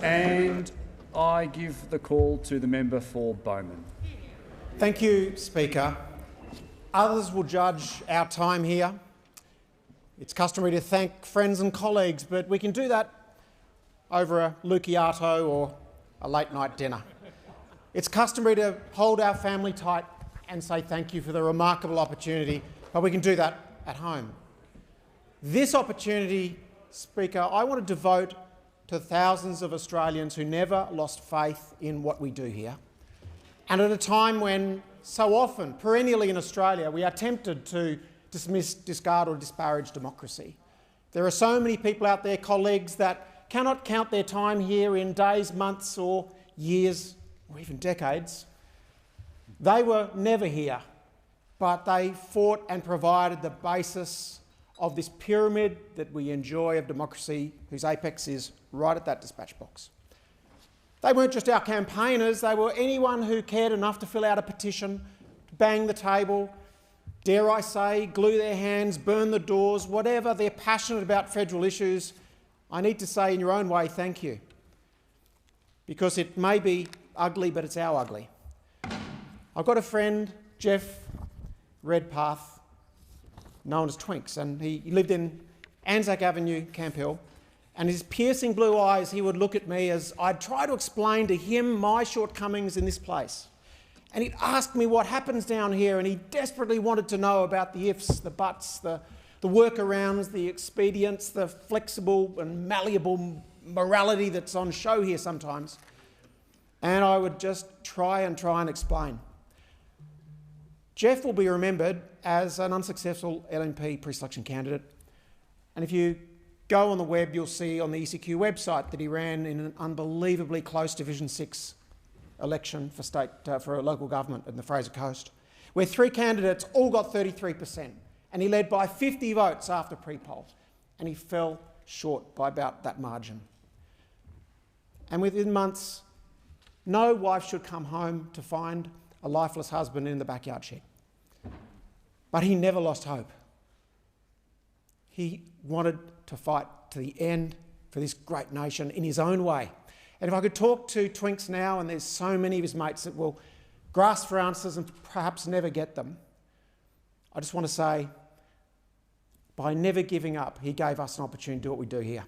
And I give the call to the member for Bowman. Thank you, Speaker. Others will judge our time here. It's customary to thank friends and colleagues, but we can do that over a Lucchiato or a late-night dinner. It's customary to hold our family tight and say thank you for the remarkable opportunity, but we can do that at home. This opportunity, Speaker, I want to devote to thousands of Australians who never lost faith in what we do here. And at a time when so often, perennially in Australia, we are tempted to dismiss, discard or disparage democracy. There are so many people out there, colleagues, that cannot count their time here in days, months or years or even decades. They were never here, but they fought and provided the basis of this pyramid that we enjoy of democracy, whose apex is right at that dispatch box. They weren't just our campaigners, they were anyone who cared enough to fill out a petition, bang the table, dare I say, glue their hands, burn the doors, whatever they're passionate about federal issues. I need to say in your own way, thank you. Because it may be ugly, but it's our ugly. I've got a friend, Jeff Redpath, known as Twinks, and he lived in Anzac Avenue, Camp Hill, and his piercing blue eyes, he would look at me as I'd try to explain to him my shortcomings in this place. And he'd ask me what happens down here, and he desperately wanted to know about the ifs, the buts, the workarounds, the expedients, the flexible and malleable morality that's on show here sometimes. And I would just try and explain. Jeff will be remembered as an unsuccessful LNP pre-selection candidate. And if you go on the web, you'll see on the ECQ website that he ran in an unbelievably close Division 6 election for a local government in the Fraser Coast, where 3 candidates all got 33%, and he led by 50 votes after pre-poll, and he fell short by about that margin. And within months, no wife should come home to find a lifeless husband in the backyard shed. But he never lost hope. He wanted to fight to the end for this great nation in his own way. And if I could talk to Twinks now, and there's so many of his mates that will grasp for answers and perhaps never get them, I just want to say, by never giving up, he gave us an opportunity to do what we do here.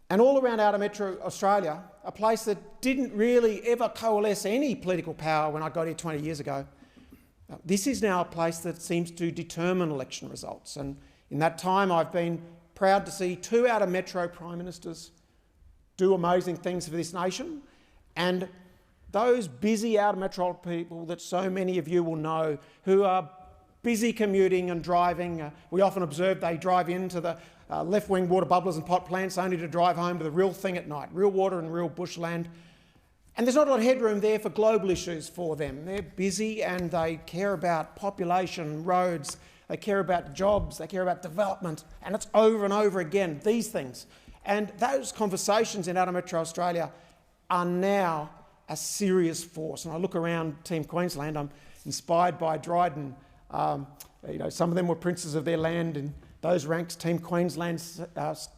And all around outer metro Australia, a place that didn't really ever coalesce any political power when I got here 20 years ago, this is now a place that seems to determine election results. And in that time, I've been proud to see 2 outer metro prime ministers do amazing things for this nation. And those busy outer metro people that so many of you will know, who are busy commuting and driving, we often observe they drive into the left-wing water bubblers and pot plants only to drive home to the real thing at night, real water and real bushland. And there's not a lot of headroom there for global issues for them. They're busy and they care about population, roads, they care about jobs, they care about development, and it's over and over again, these things. And those conversations in outer metro Australia are now a serious force. And I look around Team Queensland, I'm inspired by Dryden. Some of them were princes of their land in those ranks. Team Queensland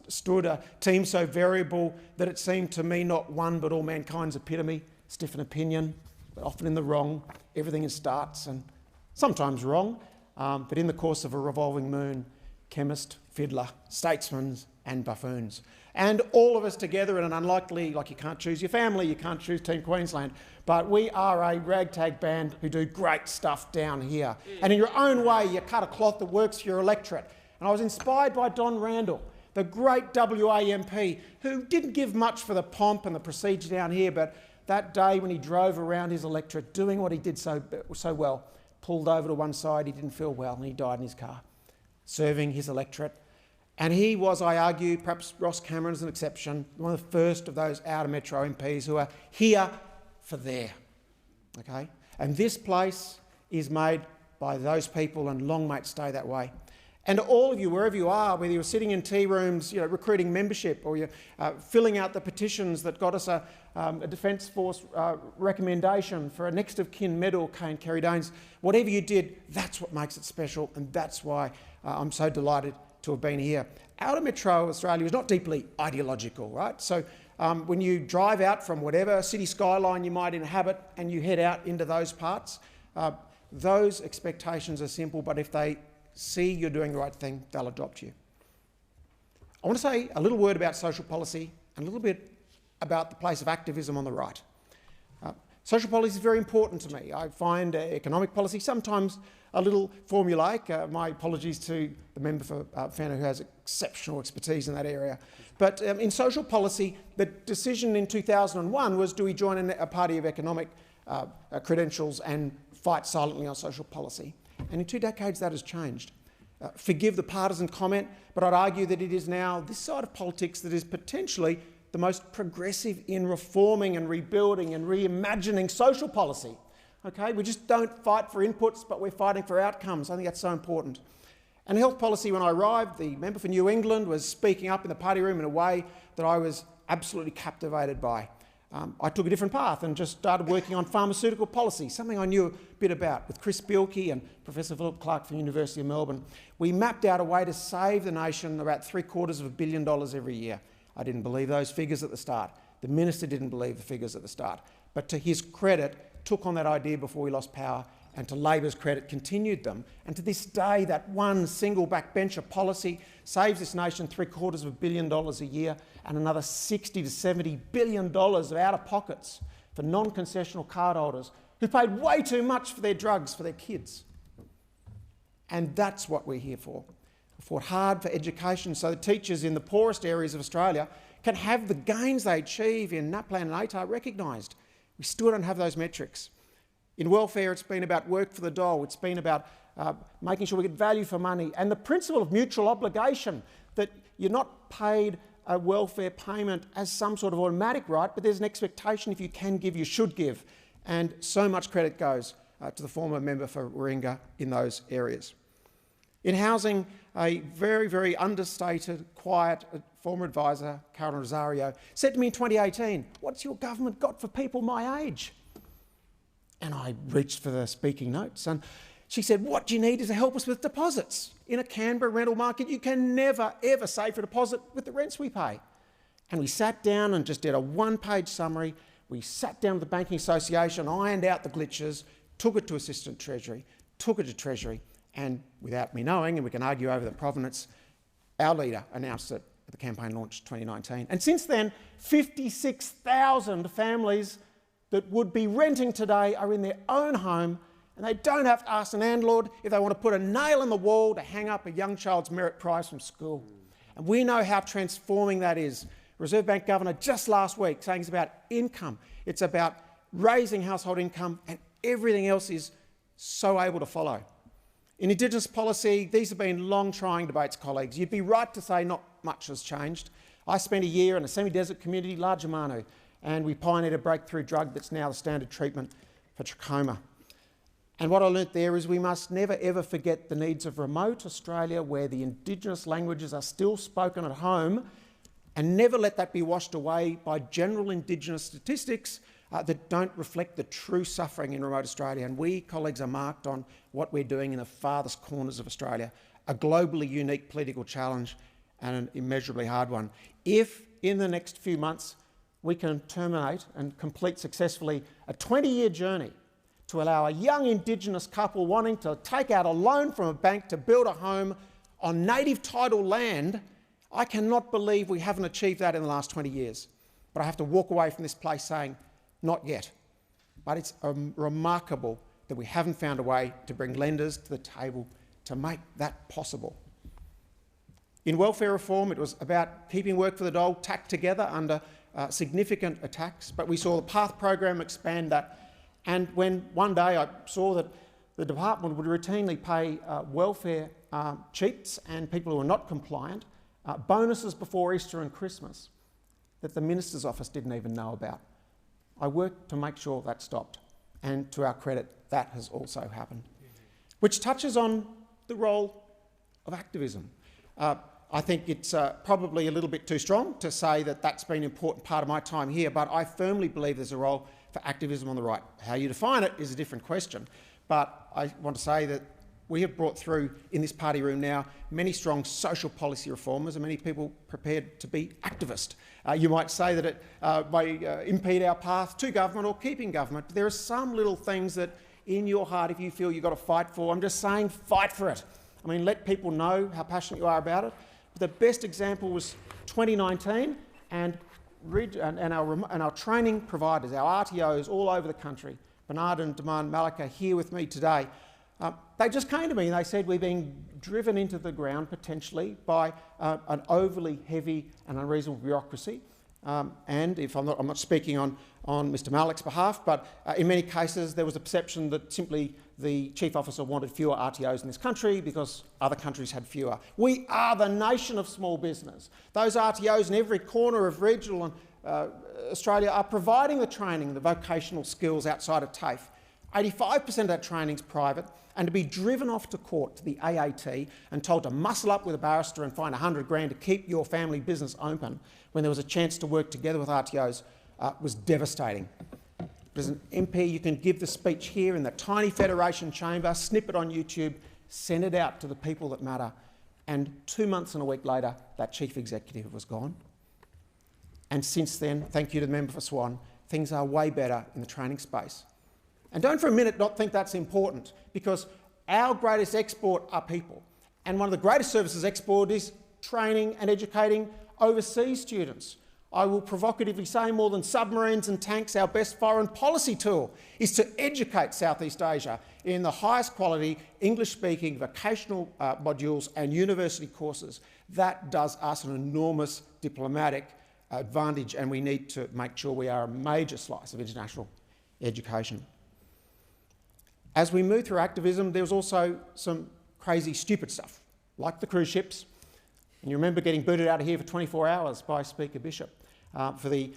stood a team so variable that it seemed to me not one but all mankind's epitome, stiff in opinion, but often in the wrong. Everything is starts and sometimes wrong, but in the course of a revolving moon, chemist, fiddler, statesmen and buffoons. And all of us together in an unlikely, like you can't choose your family, you can't choose Team Queensland, but we are a ragtag band who do great stuff down here. And in your own way, you cut a cloth that works for your electorate. And I was inspired by Don Randall, the great WA MP, who didn't give much for the pomp and the procedure down here, but that day when he drove around his electorate doing what he did so well, pulled over to one side, he didn't feel well and he died in his car, serving his electorate. And he was, I argue, perhaps Ross Cameron is an exception, one of the first of those outer metro MPs who are here for there, okay? And this place is made by those people, and long may it stay that way. And all of you, wherever you are, whether you're sitting in tea rooms, recruiting membership, or you're filling out the petitions that got us a Defence Force recommendation for a next of kin medal, Kane Kerry Danes, whatever you did, that's what makes it special, and that's why I'm so delighted to have been here. Outer Metro Australia is not deeply ideological, right? So when you drive out from whatever city skyline you might inhabit and you head out into those parts, those expectations are simple, but if they see you're doing the right thing, they'll adopt you. I want to say a little word about social policy and a little bit about the place of activism on the right. Social policy is very important to me. I find economic policy sometimes a little formulaic. My apologies to the member for Fenner who has exceptional expertise in that area. But in social policy, the decision in 2001 was, do we join a party of economic credentials and fight silently on social policy? And in 2 decades that has changed. Forgive the partisan comment, but I'd argue that it is now this side of politics that is potentially the most progressive in reforming and rebuilding and reimagining social policy. Okay, we just don't fight for inputs, but we're fighting for outcomes. I think that's so important. And health policy, when I arrived, the member for New England was speaking up in the party room in a way that I was absolutely captivated by. I took a different path and just started working on pharmaceutical policy, something I knew a bit about, with Chris Bielke and Professor Philip Clark from the University of Melbourne. We mapped out a way to save the nation about $750 million every year. I didn't believe those figures at the start. The minister didn't believe the figures at the start. But to his credit, took on that idea before he lost power, and to Labor's credit, continued them. And to this day, that one single backbencher policy saves this nation $750 million a year and another $60 to $70 billion of out-of-pockets for non-concessional cardholders who paid way too much for their drugs for their kids. And that's what we're here for. I fought hard for education so the teachers in the poorest areas of Australia can have the gains they achieve in NAPLAN and ATAR recognised. We still don't have those metrics. In welfare, it's been about work for the dole. It's been about making sure we get value for money, and the principle of mutual obligation, that you're not paid a welfare payment as some sort of automatic right, but there's an expectation if you can give, you should give. And so much credit goes to the former member for Warringah in those areas. In housing, a very, very understated, quiet former advisor, Karen Rosario, said to me in 2018, "What's your government got for people my age?" And I reached for the speaking notes, and she said, "What you need is to help us with deposits. In a Canberra rental market, you can never, ever save for a deposit with the rents we pay." And we sat down and just did a one-page summary. We sat down with the Banking Association, ironed out the glitches, took it to Assistant Treasury, took it to Treasury, and without me knowing, and we can argue over the provenance, our leader announced it at the campaign launch 2019. And since then, 56,000 families that would be renting today are in their own home, and they don't have to ask the landlord if they want to put a nail in the wall to hang up a young child's merit prize from school. And we know how transforming that is. Reserve Bank Governor just last week saying it's about income. It's about raising household income, and everything else is so able to follow. In Indigenous policy, these have been long trying debates, colleagues. You'd be right to say not much has changed. I spent a year in a semi-desert community, Largemanu, and we pioneered a breakthrough drug that's now the standard treatment for trachoma. And what I learnt there is we must never ever forget the needs of remote Australia where the Indigenous languages are still spoken at home, and never let that be washed away by general Indigenous statistics that don't reflect the true suffering in remote Australia. And we, colleagues, are marked on what we're doing in the farthest corners of Australia, a globally unique political challenge and an immeasurably hard one. If in the next few months we can terminate and complete successfully a 20-year journey to allow a young Indigenous couple wanting to take out a loan from a bank to build a home on native title land, I cannot believe we haven't achieved that in the last 20 years. But I have to walk away from this place saying, not yet. But it's remarkable that we haven't found a way to bring lenders to the table to make that possible. In welfare reform, it was about keeping work for the dole tacked together under significant attacks, but we saw the PATH program expand that. And when one day I saw that the department would routinely pay welfare cheats and people who are not compliant bonuses before Easter and Christmas that the Minister's office didn't even know about, I worked to make sure that stopped. And to our credit, that has also happened. Which touches on the role of activism. I think it's probably a little bit too strong to say that that's been an important part of my time here, but I firmly believe there's a role for activism on the right. How you define it is a different question, but I want to say that we have brought through in this party room now many strong social policy reformers and many people prepared to be activist. You might say that it may impede our path to government or keeping government. There are some little things that in your heart, if you feel you've got to fight for, I'm just saying fight for it. I mean, let people know how passionate you are about it. The best example was 2019 and our training providers, our RTOs all over the country, Bernard and Daman Malik are here with me today. They just came to me and they said we're being driven into the ground potentially by an overly heavy and unreasonable bureaucracy. And if I'm not speaking on Mr Malik's behalf, but in many cases there was a perception that simply the Chief Officer wanted fewer RTOs in this country because other countries had fewer. We are the nation of small business. Those RTOs in every corner of regional and Australia are providing the training, the vocational skills outside of TAFE. 85% of that training is private, and to be driven off to court to the AAT and told to muscle up with a barrister and find $100,000 to keep your family business open when there was a chance to work together with RTOs was devastating. As an MP, you can give the speech here in the tiny Federation chamber, snip it on YouTube, send it out to the people that matter, and 2 months and a week later, that chief executive was gone. And since then, thank you to the member for Swan, things are way better in the training space. And don't for a minute not think that's important, because our greatest export are people. And one of the greatest services export is training and educating overseas students. I will provocatively say more than submarines and tanks, our best foreign policy tool is to educate Southeast Asia in the highest quality English-speaking vocational modules and university courses. That does us an enormous diplomatic advantage, and we need to make sure we are a major slice of international education. As we move through activism, there was also some crazy, stupid stuff, like the cruise ships. And you remember getting booted out of here for 24 hours by Speaker Bishop for the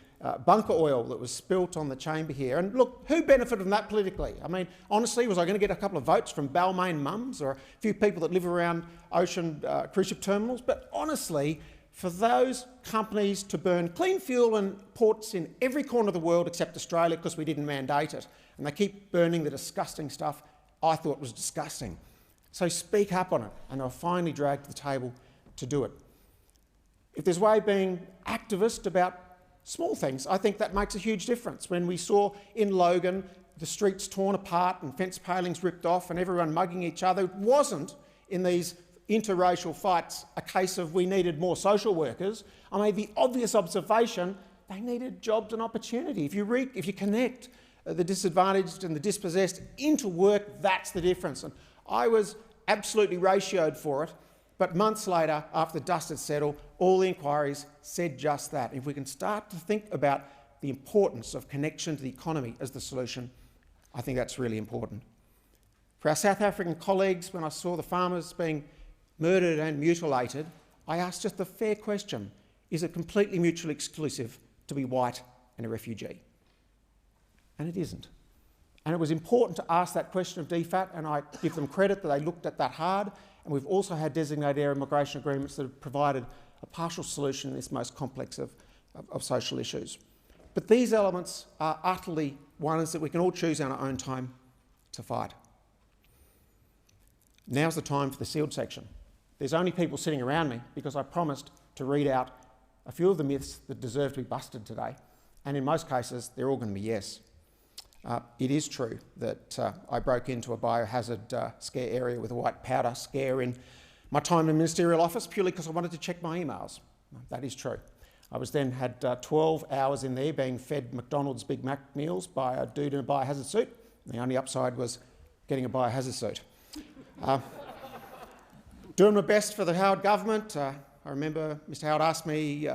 bunker oil that was spilt on the chamber here. And look, who benefited from that politically? I mean, honestly, was I going to get a couple of votes from Balmain mums or a few people that live around ocean cruise ship terminals? But honestly, for those companies to burn clean fuel in ports in every corner of the world except Australia because we didn't mandate it, and they keep burning the disgusting stuff I thought was disgusting. So speak up on it, and they were finally dragged to the table to do it. If there's a way of being activist about small things, I think that makes a huge difference. When we saw in Logan the streets torn apart and fence palings ripped off and everyone mugging each other, it wasn't in these interracial fights a case of we needed more social workers. I made the obvious observation they needed jobs and opportunity. If you connect the disadvantaged and the dispossessed into work, that's the difference. And I was absolutely ratioed for it, but months later, after the dust had settled, all the inquiries said just that. If we can start to think about the importance of connection to the economy as the solution, I think that's really important. For our South African colleagues, when I saw the farmers being murdered and mutilated, I asked just the fair question, is it completely mutually exclusive to be white and a refugee? And it isn't. And it was important to ask that question of DFAT, and I give them credit that they looked at that hard, and we've also had designated area migration agreements that have provided a partial solution in this most complex of social issues. But these elements are utterly ones that we can all choose in our own time to fight. Now's the time for the sealed section. There's only people sitting around me because I promised to read out a few of the myths that deserve to be busted today, and in most cases they're all going to be yes. It is true that I broke into a biohazard scare area with a white powder scare in my time in the ministerial office purely because I wanted to check my emails. That is true. I was then had 12 hours in there being fed McDonald's Big Mac meals by a dude in a biohazard suit. The only upside was getting a biohazard suit. Doing my best for the Howard government. I remember Mr Howard asked me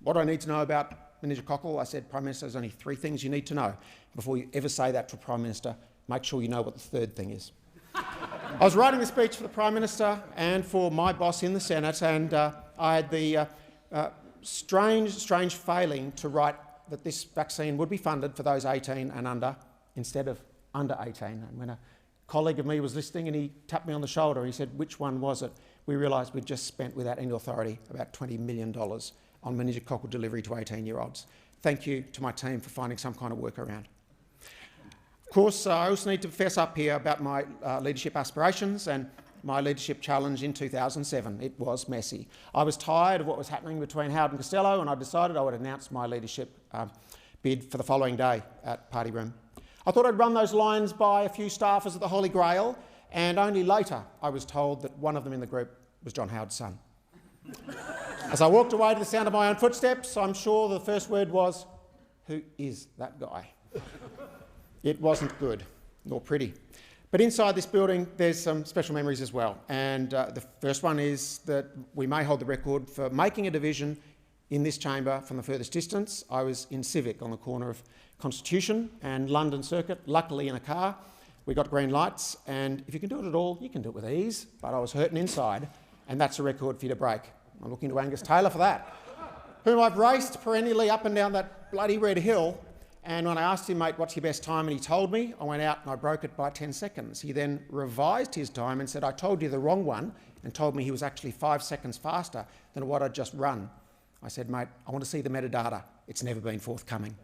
what I need to know about meningococcal. I said, Prime Minister, there's only 3 things you need to know. Before you ever say that to a Prime Minister, make sure you know what the 3rd thing is. I was writing a speech for the Prime Minister and for my boss in the Senate, and I had the strange failing to write that this vaccine would be funded for those 18 and under instead of under 18. And when a colleague of me was listening and he tapped me on the shoulder, he said, which one was it? We realised we'd just spent, without any authority, about $20 million on meningococcal delivery to 18-year-olds. Thank you to my team for finding some kind of workaround. Of course, I also need to fess up here about my leadership aspirations and my leadership challenge in 2007. It was messy. I was tired of what was happening between Howard and Costello, and I decided I would announce my leadership bid for the following day at Party Room. I thought I'd run those lines by a few staffers at the Holy Grail, and only later I was told that one of them in the group was John Howard's son. As I walked away to the sound of my own footsteps, I'm sure the first word was, "Who is that guy?" It wasn't good, nor pretty. But inside this building, there's some special memories as well. And the first one is that we may hold the record for making a division in this chamber from the furthest distance. I was in Civic on the corner of Constitution and London Circuit, luckily in a car. We got green lights, and if you can do it at all, you can do it with ease. But I was hurting inside, and that's a record for you to break. I'm looking to Angus Taylor for that, whom I've raced perennially up and down that bloody red hill. And when I asked him, "Mate, what's your best time?" and he told me, I went out and I broke it by 10 seconds. He then revised his time and said, "I told you the wrong one," and told me he was actually 5 seconds faster than what I'd just run. I said, "Mate, I want to see the metadata." It's never been forthcoming.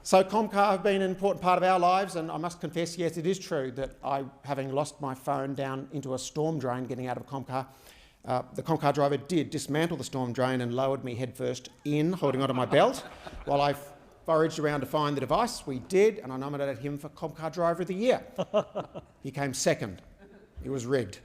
So Comcar have been an important part of our lives, and I must confess, yes, it is true that I, having lost my phone down into a storm drain getting out of a Comcar, the Comcar driver did dismantle the storm drain and lowered me headfirst in, holding onto my belt, while I foraged around to find the device. We did, and I nominated him for Comcar Driver of the Year. He came second. It was rigged.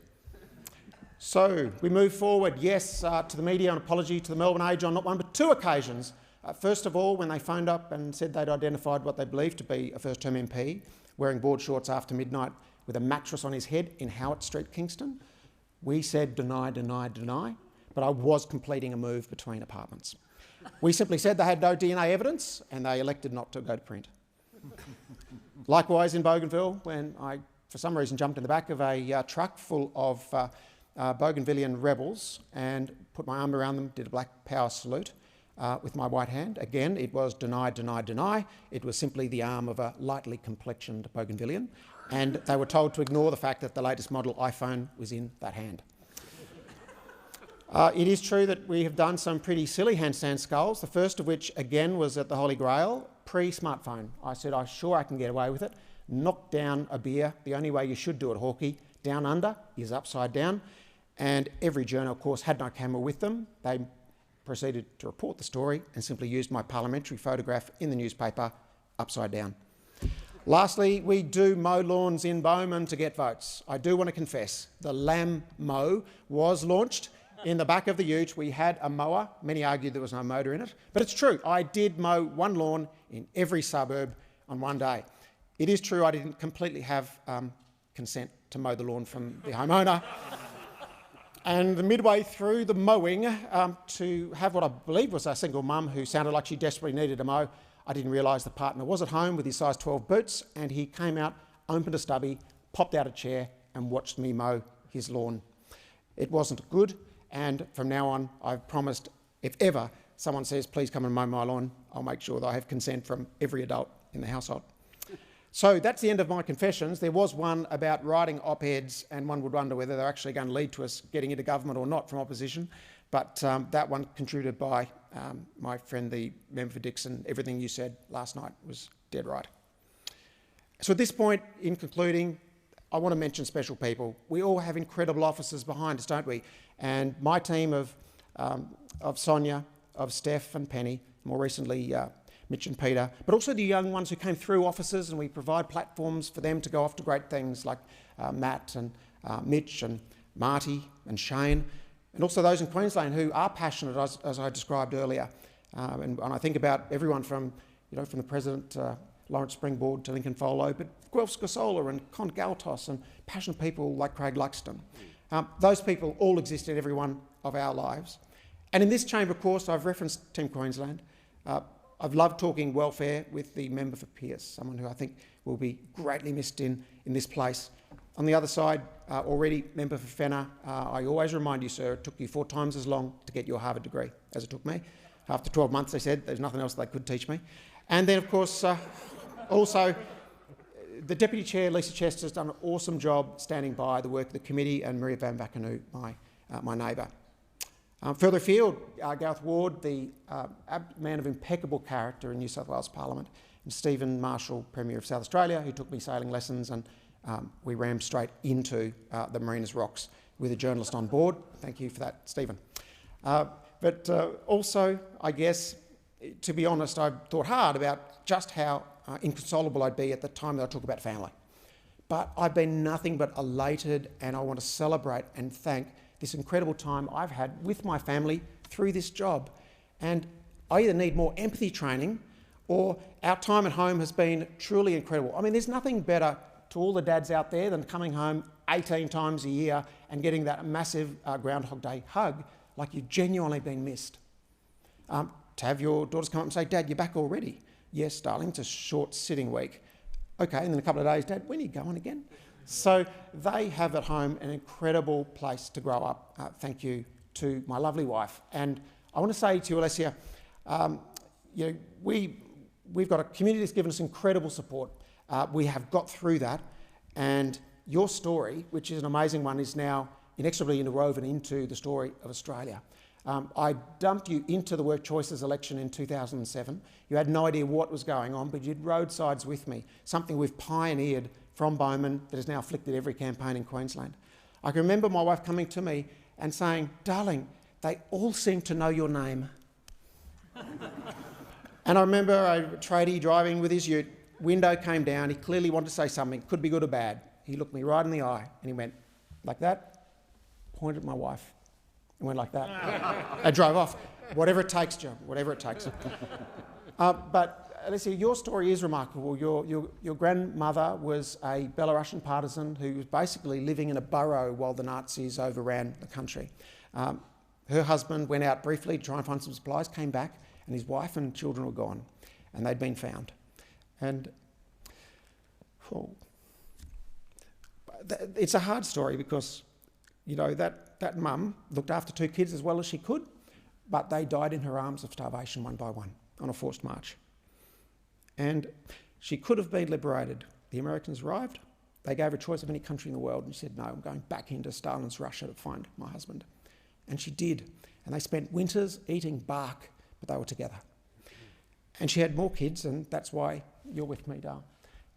So we move forward, yes, to the media, an apology to the Melbourne Age on not one but two occasions. First of all, when they phoned up and said they'd identified what they believed to be a first-term MP wearing board shorts after midnight with a mattress on his head in Howard Street, Kingston. We said deny, deny, deny, but I was completing a move between apartments. We simply said they had no DNA evidence, and they elected not to go to print. Likewise in Bougainville, when I, for some reason, jumped in the back of a truck full of Bougainvillean rebels and put my arm around them, did a black power salute with my white hand. Again, it was deny, deny, deny. It was simply the arm of a lightly complexioned Bougainvillean, and they were told to ignore the fact that the latest model iPhone was in that hand. It is true that we have done some pretty silly handstand skulls, the first of which, again, was at the Holy Grail, pre-smartphone. I said, I'm sure I can get away with it. Knock down a beer. The only way you should do it, Hawkeye, down under is upside down. And every journal, of course, had no camera with them. They proceeded to report the story and simply used my parliamentary photograph in the newspaper upside down. Lastly, we do mow lawns in Bowman to get votes. I do want to confess, the Lamb Mow was launched in the back of the ute. We had a mower. Many argued there was no motor in it, but it's true. I did mow one lawn in every suburb on one day. It is true I didn't completely have consent to mow the lawn from the homeowner. And midway through the mowing, to have what I believe was a single mum who sounded like she desperately needed a mow, I didn't realise the partner was at home with his size 12 boots, and he came out, opened a stubby, popped out a chair and watched me mow his lawn. It wasn't good, and from now on I've promised if ever someone says please come and mow my lawn, I'll make sure that I have consent from every adult in the household. So that's the end of my confessions. There was one about writing op-eds, and one would wonder whether they're actually going to lead to us getting into government or not from opposition. But that one contributed by my friend, the member for Dixon. Everything you said last night was dead right. So at this point, in concluding, I want to mention special people. We all have incredible officers behind us, don't we? And my team of Sonia, of Steph and Penny, more recently Mitch and Peter, but also the young ones who came through offices, and we provide platforms for them to go off to great things like Matt and Mitch and Marty and Shane, and also those in Queensland who are passionate, as I described earlier. And I think about everyone from the President, Lawrence Springboard, to Lincoln Folo, but Guelph Scasola and Con Galtos and passionate people like Craig Luxton. Those people all exist in every one of our lives. And in this chamber, of course, I've referenced Team Queensland. I've loved talking welfare with the member for Pearce, someone who I think will be greatly missed in this place. On the other side, already member for Fenner, I always remind you, sir, it took you 4 times as long to get your Harvard degree as it took me. After 12 months, they said there's nothing else they could teach me. And then, of course, also the Deputy Chair, Lisa Chester, has done an awesome job standing by the work of the committee, and Maria Van Vakenu, my neighbour. Further afield, Gareth Ward, the man of impeccable character in New South Wales Parliament, and Stephen Marshall, Premier of South Australia, who took me sailing lessons, and we rammed straight into the Marinas Rocks with a journalist on board. Thank you for that, Stephen. But also, I guess, to be honest, I thought hard about just how inconsolable I'd be at the time that I talk about family. But I've been nothing but elated, and I want to celebrate and thank this incredible time I've had with my family through this job. And I either need more empathy training, or our time at home has been truly incredible. I mean, there's nothing better to all the dads out there than coming home 18 times a year and getting that massive Groundhog Day hug, like you've genuinely been missed. To have your daughters come up and say, "Dad, you're back already." "Yes, darling, it's a short sitting week." "Okay, and then a couple of days, "Dad, when are you going again?" So they have at home an incredible place to grow up. Thank you to my lovely wife. And I want to say to you, Alessia, we've got a community that's given us incredible support. We have got through that, and your story, which is an amazing one, is now inexorably interwoven into the story of Australia. I dumped you into the Work Choices election in 2007. You had no idea what was going on, but you'd roadsides with me, something we've pioneered from Bowman that has now afflicted every campaign in Queensland. I can remember my wife coming to me and saying, "Darling, they all seem to know your name." And I remember a tradie driving with his ute, window came down, he clearly wanted to say something, could be good or bad. He looked me right in the eye and he went like that, pointed at my wife and went like that. And drove off. "Whatever it takes, Joe, whatever it takes." But Alessia, your story is remarkable. Your grandmother was a Belarusian partisan who was basically living in a burrow while the Nazis overran the country. Her husband went out briefly to try and find some supplies, came back, and his wife and children were gone, and they'd been found. And it's a hard story because, that mum looked after two kids as well as she could, but they died in her arms of starvation one by one on a forced march. And she could have been liberated. The Americans arrived, they gave her a choice of any country in the world, and she said, "No, I'm going back into Stalin's Russia to find my husband." And she did. And they spent winters eating bark, but they were together. And she had more kids, and that's why you're with me, Dale.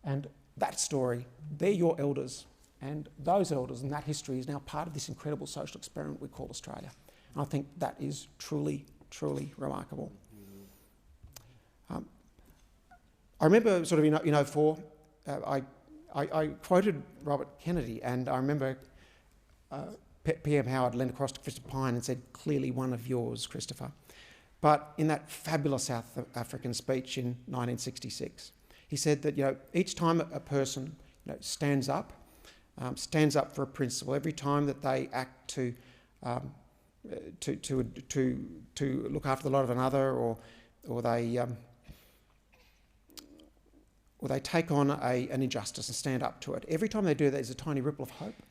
And that story, they're your elders. And those elders and that history is now part of this incredible social experiment we call Australia. And I think that is truly, truly remarkable. I remember sort of in 04, I quoted Robert Kennedy, and I remember PM Howard leaned across to Christopher Pyne and said, "Clearly one of yours, Christopher." But in that fabulous South African speech in 1966, he said that each time a person stands up for a principle, every time that they act to look after the lot of another, or they take on an injustice and stand up to it. Every time they do that, there's a tiny ripple of hope,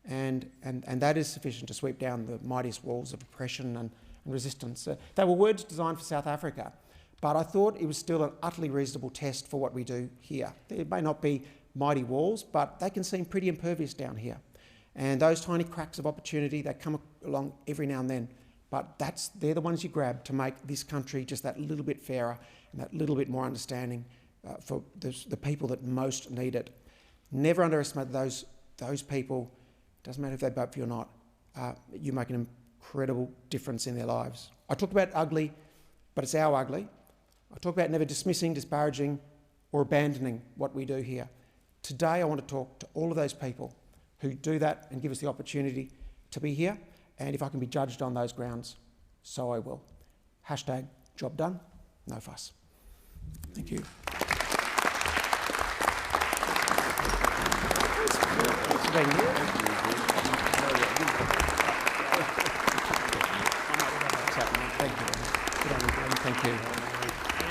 and that is sufficient to sweep down the mightiest walls of oppression and resistance. They were words designed for South Africa, but I thought it was still an utterly reasonable test for what we do here. There may not be mighty walls, but they can seem pretty impervious down here. And those tiny cracks of opportunity, they come along every now and then, but they're the ones you grab to make this country just that little bit fairer and that little bit more understanding for the people that most need it. Never underestimate those people. Doesn't matter if they vote for you or not. You make an incredible difference in their lives. I talk about ugly, but it's our ugly. I talk about never dismissing, disparaging, or abandoning what we do here. Today I want to talk to all of those people who do that and give us the opportunity to be here, and if I can be judged on those grounds, so I will. #job done, no fuss. Thank you. Thanks for being here. Thank you. Good on you, Glenn. Thank you.